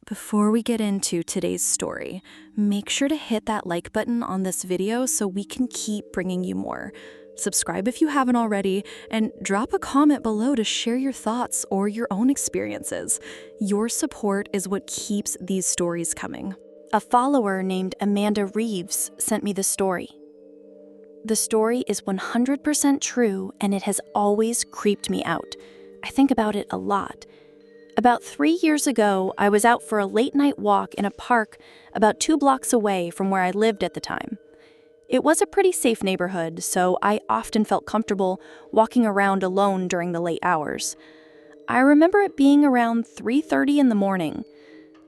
Before we get into today's story, make sure to hit that like button on this video so we can keep bringing you more. Subscribe if you haven't already, and drop a comment below to share your thoughts or your own experiences. Your support is what keeps these stories coming. A follower named Amanda Reeves sent me the story. The story is 100% true, and it has always creeped me out. I think about it a lot. About 3 years ago, I was out for a late-night walk in a park about 2 blocks away from where I lived at the time. It was a pretty safe neighborhood, so I often felt comfortable walking around alone during the late hours. I remember it being around 3:30 in the morning.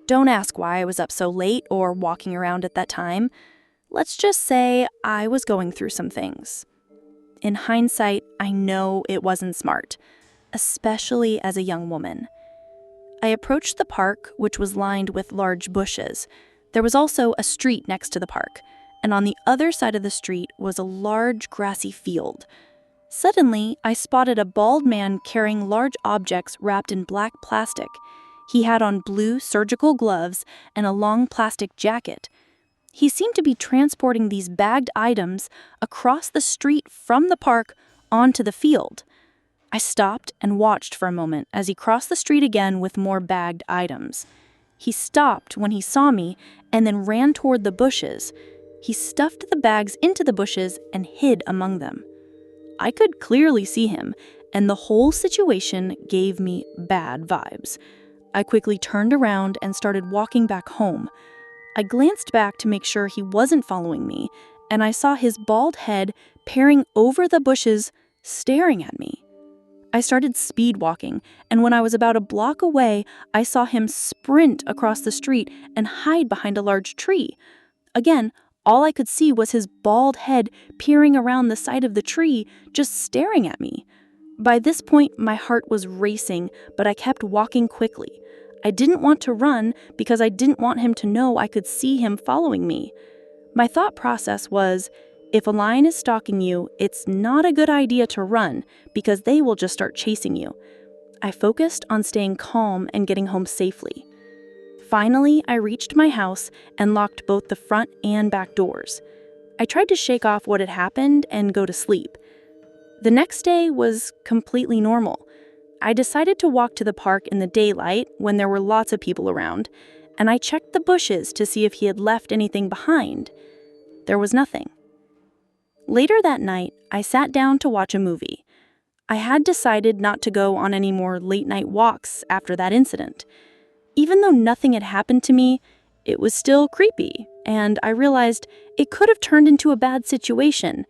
Don't ask why I was up so late or walking around at that time. Let's just say I was going through some things. In hindsight, I know it wasn't smart, especially as a young woman. I approached the park, which was lined with large bushes. There was also a street next to the park, and on the other side of the street was a large grassy field. Suddenly, I spotted a bald man carrying large objects wrapped in black plastic. He had on blue surgical gloves and a long plastic jacket. He seemed to be transporting these bagged items across the street from the park onto the field. I stopped and watched for a moment as he crossed the street again with more bagged items. He stopped when he saw me and then ran toward the bushes. He stuffed the bags into the bushes and hid among them. I could clearly see him, and the whole situation gave me bad vibes. I quickly turned around and started walking back home. I glanced back to make sure he wasn't following me, and I saw his bald head peering over the bushes, staring at me. I started speed walking, and when I was about a block away, I saw him sprint across the street and hide behind a large tree. Again, all I could see was his bald head peering around the side of the tree, just staring at me. By this point, my heart was racing, but I kept walking quickly. I didn't want to run because I didn't want him to know I could see him following me. My thought process was, if a lion is stalking you, it's not a good idea to run because they will just start chasing you. I focused on staying calm and getting home safely. Finally, I reached my house and locked both the front and back doors. I tried to shake off what had happened and go to sleep. The next day was completely normal. I decided to walk to the park in the daylight when there were lots of people around, and I checked the bushes to see if he had left anything behind. There was nothing. Later that night, I sat down to watch a movie. I had decided not to go on any more late-night walks after that incident. Even though nothing had happened to me, it was still creepy, and I realized it could have turned into a bad situation.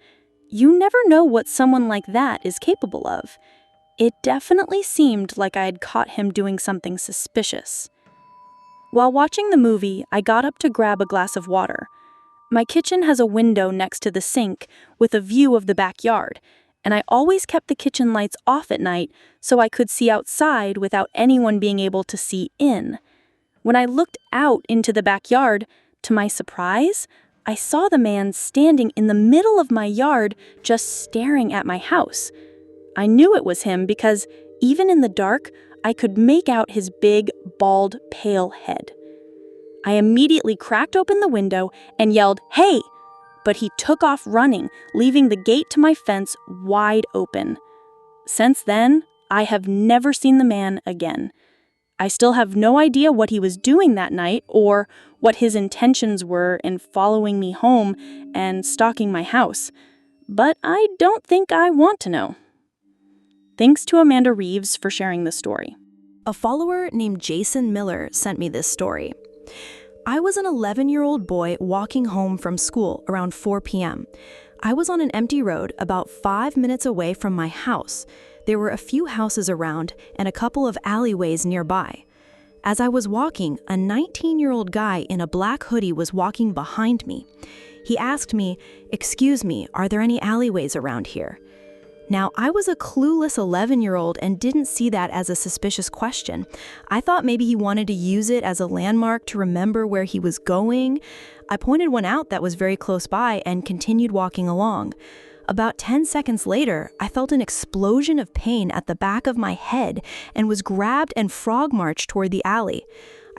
You never know what someone like that is capable of. It definitely seemed like I had caught him doing something suspicious. While watching the movie, I got up to grab a glass of water. My kitchen has a window next to the sink with a view of the backyard, and I always kept the kitchen lights off at night so I could see outside without anyone being able to see in. When I looked out into the backyard, to my surprise, I saw the man standing in the middle of my yard just staring at my house. I knew it was him because, even in the dark, I could make out his big, bald, pale head. I immediately cracked open the window and yelled, "Hey!" But he took off running, leaving the gate to my fence wide open. Since then, I have never seen the man again. I still have no idea what he was doing that night or what his intentions were in following me home and stalking my house, but I don't think I want to know. Thanks to Amanda Reeves for sharing the story. A follower named Jason Miller sent me this story. I was an 11-year-old boy walking home from school around 4 p.m. I was on an empty road about 5 minutes away from my house. There were a few houses around and a couple of alleyways nearby. As I was walking, a 19-year-old guy in a black hoodie was walking behind me. He asked me, "Excuse me, are there any alleyways around here?" Now, I was a clueless 11-year-old and didn't see that as a suspicious question. I thought maybe he wanted to use it as a landmark to remember where he was going. I pointed one out that was very close by and continued walking along. About 10 seconds later, I felt an explosion of pain at the back of my head and was grabbed and frog-marched toward the alley.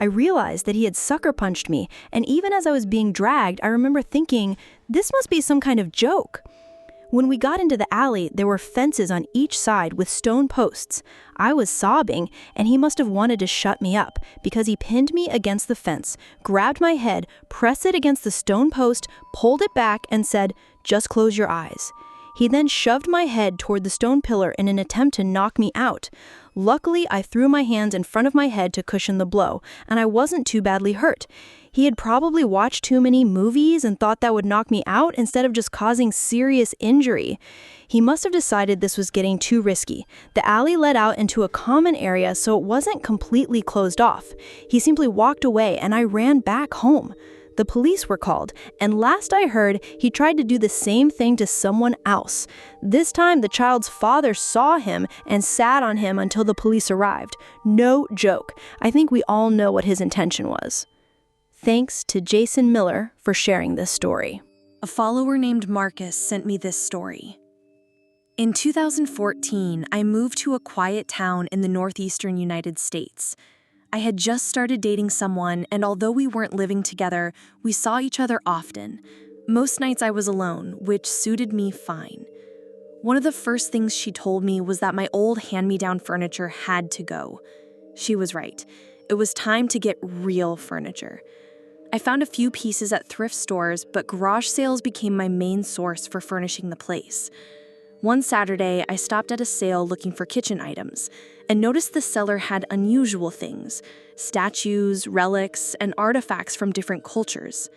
I realized that he had sucker punched me, and even as I was being dragged, I remember thinking, this must be some kind of joke. When we got into the alley, there were fences on each side with stone posts. I was sobbing, and he must have wanted to shut me up because he pinned me against the fence, grabbed my head, pressed it against the stone post, pulled it back, and said, "Just close your eyes." He then shoved my head toward the stone pillar in an attempt to knock me out. Luckily, I threw my hands in front of my head to cushion the blow, and I wasn't too badly hurt. He had probably watched too many movies and thought that would knock me out instead of just causing serious injury. He must have decided this was getting too risky. The alley led out into a common area, so it wasn't completely closed off. He simply walked away, and I ran back home. The police were called, and last I heard, he tried to do the same thing to someone else. This time, the child's father saw him and sat on him until the police arrived. No joke. I think we all know what his intention was. Thanks to Jason Miller for sharing this story. A follower named Marcus sent me this story. In 2014, I moved to a quiet town in the northeastern United States. I had just started dating someone, and although we weren't living together, we saw each other often. Most nights I was alone, which suited me fine. One of the first things she told me was that my old hand-me-down furniture had to go. She was right. It was time to get real furniture. I found a few pieces at thrift stores, but garage sales became my main source for furnishing the place. One Saturday, I stopped at a sale looking for kitchen items and noticed the seller had unusual things, statues, relics, and artifacts from different cultures.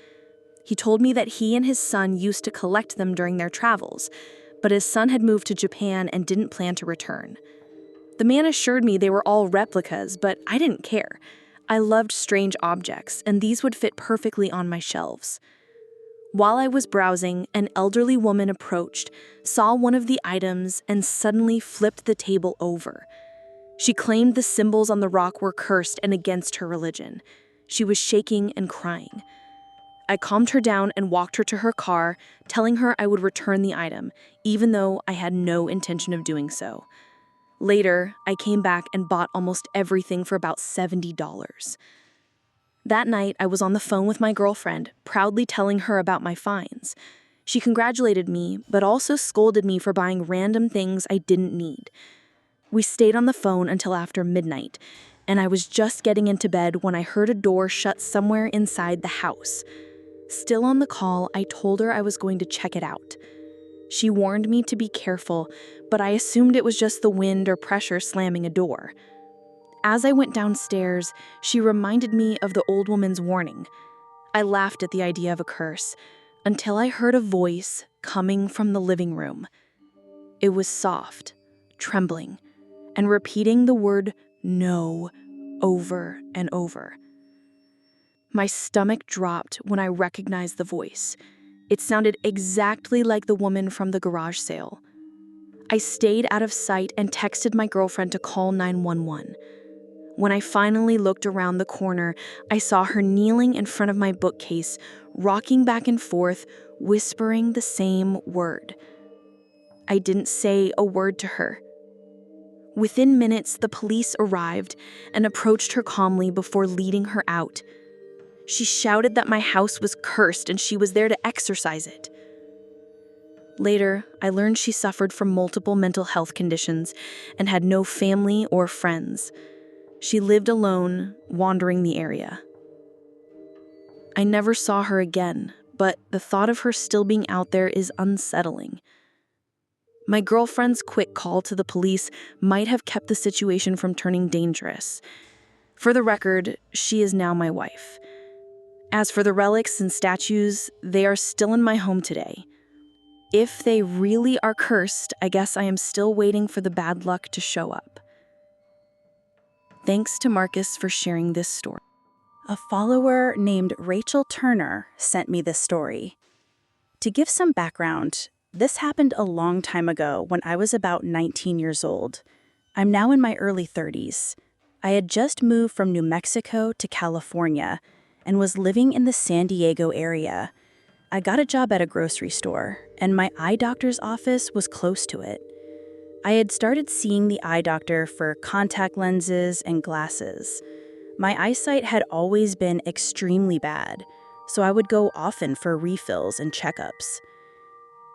He told me that he and his son used to collect them during their travels, but his son had moved to Japan and didn't plan to return. The man assured me they were all replicas, but I didn't care. I loved strange objects, and these would fit perfectly on my shelves. While I was browsing, an elderly woman approached, saw one of the items, and suddenly flipped the table over. She claimed the symbols on the rock were cursed and against her religion. She was shaking and crying. I calmed her down and walked her to her car, telling her I would return the item, even though I had no intention of doing so. Later, I came back and bought almost everything for about $70. That night, I was on the phone with my girlfriend, proudly telling her about my finds. She congratulated me, but also scolded me for buying random things I didn't need. We stayed on the phone until after midnight, and I was just getting into bed when I heard a door shut somewhere inside the house. Still on the call, I told her I was going to check it out. She warned me to be careful, but I assumed it was just the wind or pressure slamming a door. As I went downstairs, she reminded me of the old woman's warning. I laughed at the idea of a curse, until I heard a voice coming from the living room. It was soft, trembling, and repeating the word "no" over and over. My stomach dropped when I recognized the voice. It sounded exactly like the woman from the garage sale. I stayed out of sight and texted my girlfriend to call 911. When I finally looked around the corner, I saw her kneeling in front of my bookcase, rocking back and forth, whispering the same word. I didn't say a word to her. Within minutes, the police arrived and approached her calmly before leading her out. She shouted that my house was cursed and she was there to exorcise it. Later, I learned she suffered from multiple mental health conditions and had no family or friends. She lived alone, wandering the area. I never saw her again, but the thought of her still being out there is unsettling. My girlfriend's quick call to the police might have kept the situation from turning dangerous. For the record, she is now my wife. As for the relics and statues, they are still in my home today. If they really are cursed, I guess I am still waiting for the bad luck to show up. Thanks to Marcus for sharing this story. A follower named Rachel Turner sent me this story. To give some background, this happened a long time ago when I was about 19 years old. I'm now in my early 30s. I had just moved from New Mexico to California and was living in the San Diego area. I got a job at a grocery store, and my eye doctor's office was close to it. I had started seeing the eye doctor for contact lenses and glasses. My eyesight had always been extremely bad, so I would go often for refills and checkups.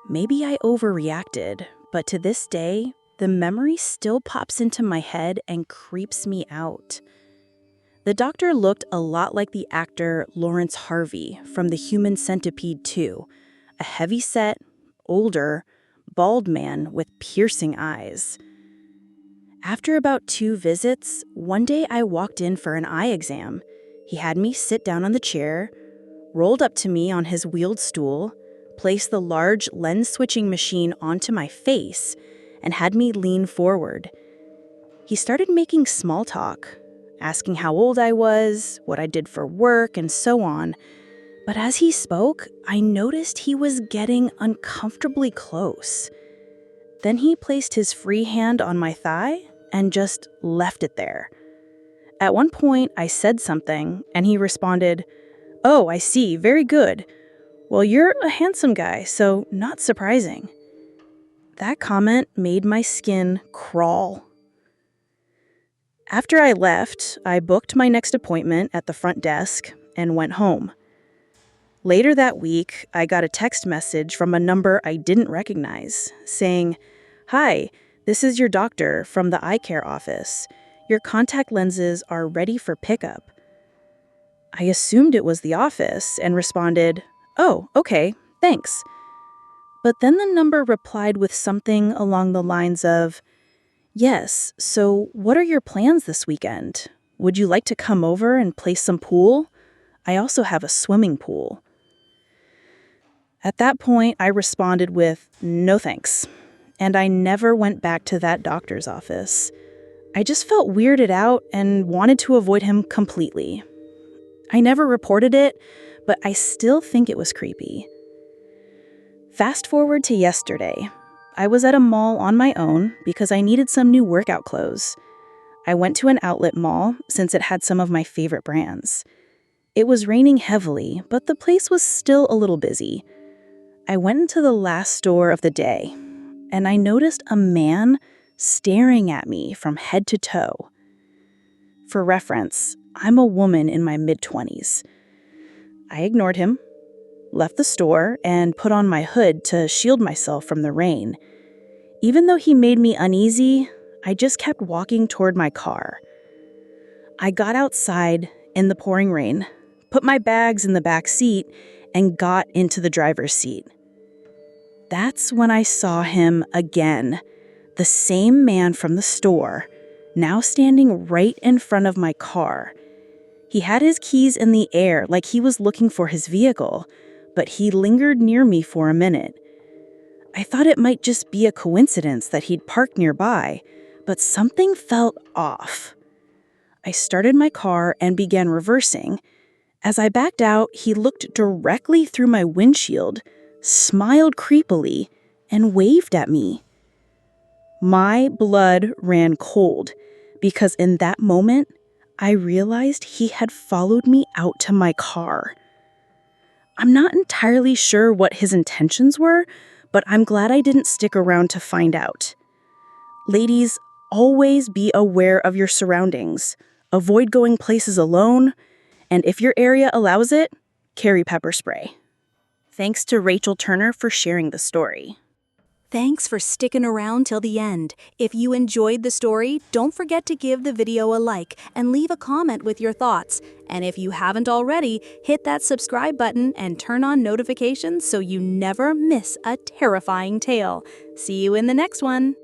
Maybe I overreacted, but to this day, the memory still pops into my head and creeps me out. The doctor looked a lot like the actor Lawrence Harvey from The Human Centipede 2, a heavy-set, older, bald man with piercing eyes. After about 2 visits, one day I walked in for an eye exam. He had me sit down on the chair, rolled up to me on his wheeled stool, placed the large lens-switching machine onto my face, and had me lean forward. He started making small talk, asking how old I was, what I did for work, and so on. But as he spoke, I noticed he was getting uncomfortably close. Then he placed his free hand on my thigh and just left it there. At one point, I said something, and he responded, "Oh, I see, very good. Well, you're a handsome guy, so not surprising." That comment made my skin crawl. After I left, I booked my next appointment at the front desk and went home. Later that week, I got a text message from a number I didn't recognize, saying, "Hi, this is your doctor from the eye care office. Your contact lenses are ready for pickup." I assumed it was the office and responded, "Oh, okay, thanks." But then the number replied with something along the lines of, "Yes, so what are your plans this weekend? Would you like to come over and play some pool? I also have a swimming pool." At that point, I responded with, "No thanks," and I never went back to that doctor's office. I just felt weirded out and wanted to avoid him completely. I never reported it, but I still think it was creepy. Fast forward to yesterday. I was at a mall on my own because I needed some new workout clothes. I went to an outlet mall since it had some of my favorite brands. It was raining heavily, but the place was still a little busy. I went into the last store of the day, and I noticed a man staring at me from head to toe. For reference, I'm a woman in my mid-20s. I ignored him, left the store, and put on my hood to shield myself from the rain. Even though he made me uneasy, I just kept walking toward my car. I got outside in the pouring rain, put my bags in the back seat, and got into the driver's seat. That's when I saw him again, the same man from the store, now standing right in front of my car. He had his keys in the air like he was looking for his vehicle, but he lingered near me for a minute. I thought it might just be a coincidence that he'd parked nearby, but something felt off. I started my car and began reversing. As I backed out, he looked directly through my windshield, smiled creepily, and waved at me. My blood ran cold because in that moment, I realized he had followed me out to my car. I'm not entirely sure what his intentions were, but I'm glad I didn't stick around to find out. Ladies, always be aware of your surroundings. Avoid going places alone, and if your area allows it, carry pepper spray. Thanks to Rachel Turner for sharing the story. Thanks for sticking around till the end. If you enjoyed the story, don't forget to give the video a like and leave a comment with your thoughts. And if you haven't already, hit that subscribe button and turn on notifications so you never miss a terrifying tale. See you in the next one.